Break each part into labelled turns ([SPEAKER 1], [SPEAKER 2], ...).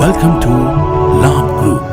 [SPEAKER 1] Welcome to Labh Group.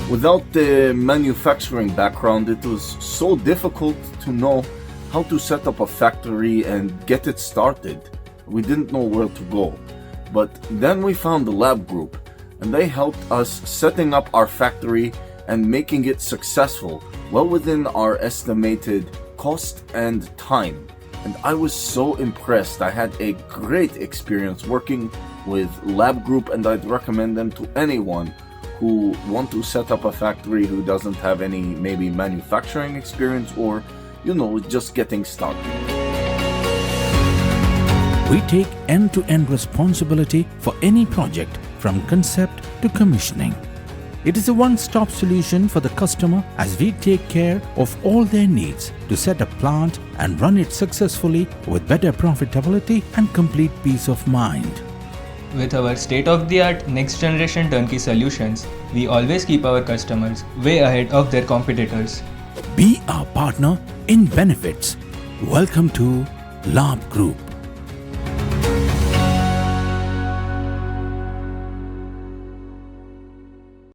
[SPEAKER 2] Without the manufacturing background, it was so difficult to know how to set up a factory and get it started. We didn't know where to go. But then we found the Labh Group, and they helped us setting up our factory and making it successful, well within our estimated cost and time. And I was so impressed. I had a great experience working with Labh Group, and I'd recommend them to anyone who want to set up a factory who doesn't have any maybe manufacturing experience or, just getting started.
[SPEAKER 1] We take end-to-end responsibility for any project from concept to commissioning. It is a one-stop solution for the customer as we take care of all their needs to set a plant and run it successfully with better profitability and complete peace of mind.
[SPEAKER 3] With our state-of-the-art next-generation turnkey solutions, we always keep our customers way ahead of their competitors.
[SPEAKER 1] Be our partner in benefits. Welcome to Labh Group.